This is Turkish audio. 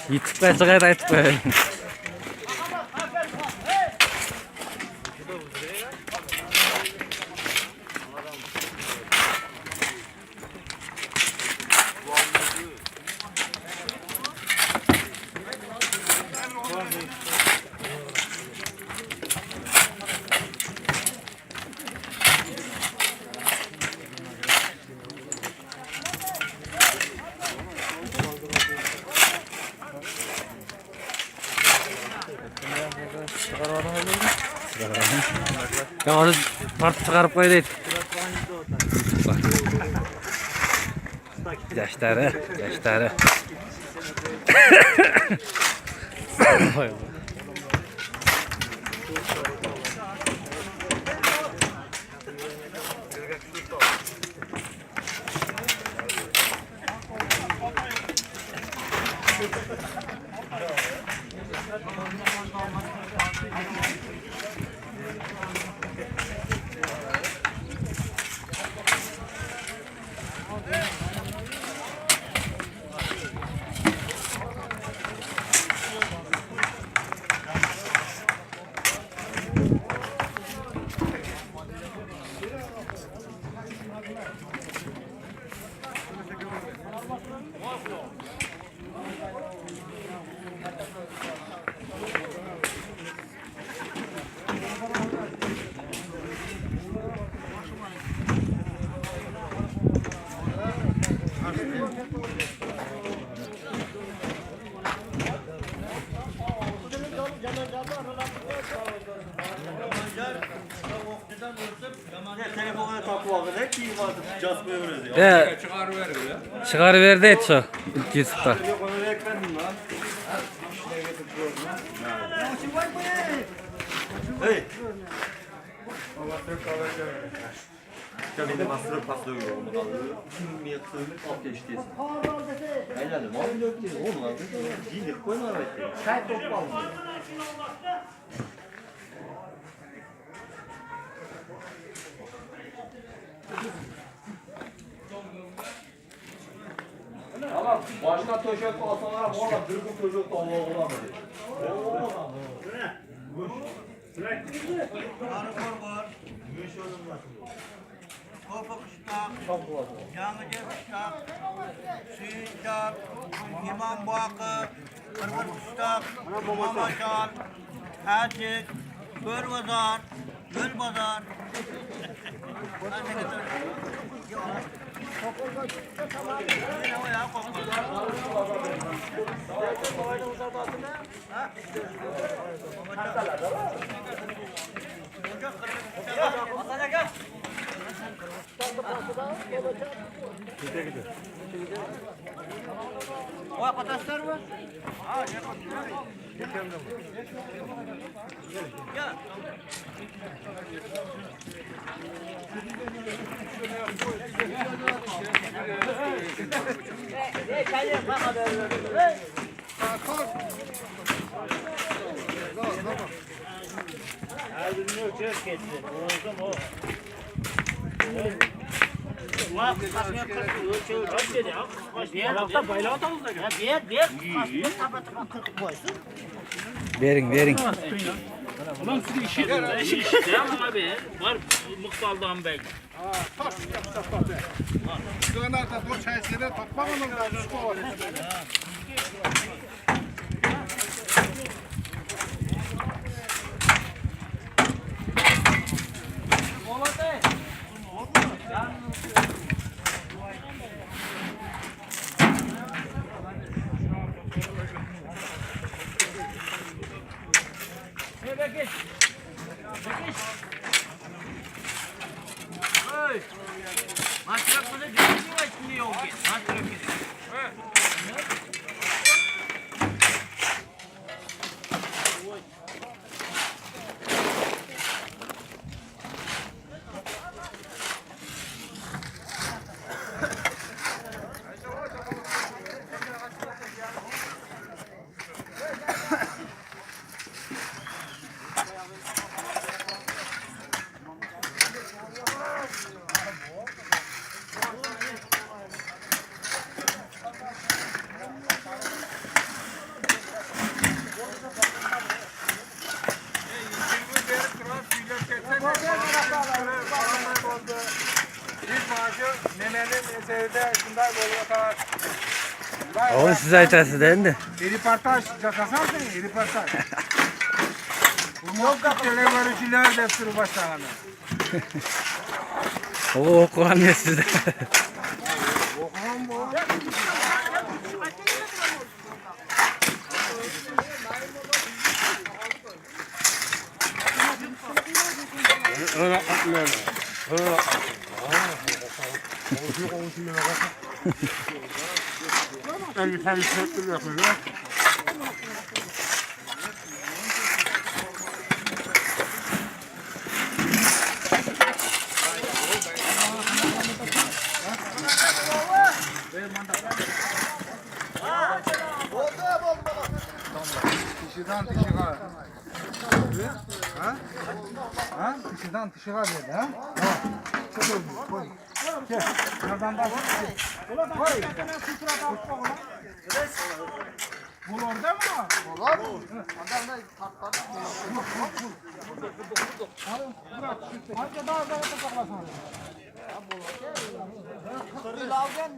Yitip çıkaydı aytıp be. Kavası parti çıkarıp koydaydı. Yaşları. Telefona takılı ne ki vardı casmaya öyle Ya. Çıkarıverdi et şu. YouTube'da. Yok onu ekledim lan. Hey. Tabii de master paslı gibi oldu kaldı. Kim yaksın alt geçtiyse. Aynen mal yok diye. Oğlum lan. Giydik koyma evet. Çay toplam. Tamam, başka töşek alsalar ama orada dürgün töşek de olamaz. Kopuk uçtak, yanıcı uçtak, suyuncak, imam buakı, kırgız uçtak, mamaşal, hacik, börvazar, gölbazar. O arkadaşlar mı? Ha, ya. Verin. Ulan sizi işi. Tamam abi. Var mıksaldan belki. Şu an da dur çay sene toplamamız lazım. Şu var. Maşrak mı da değil mi şimdi yok ki? Maşrak ki. Onu siz aytasınız değil mi? Reportaj yakasarsın, reportaj. Yok kapıları barışçılar defteri başlananı. O okuyan ne size? Okumam bu. Öyle atmıyor. Öyle. El felsefe yapıyor. Dışıdan dışığa. Ha? Ha? Dışıdan dışığa dedi ha? Çok oldu. Koy. Gel. Nereden bak? Koy. Bu orada mı? Olur. Adamlar tatlı. Hadi daha toplasana. Ya bu. Kırıl algan.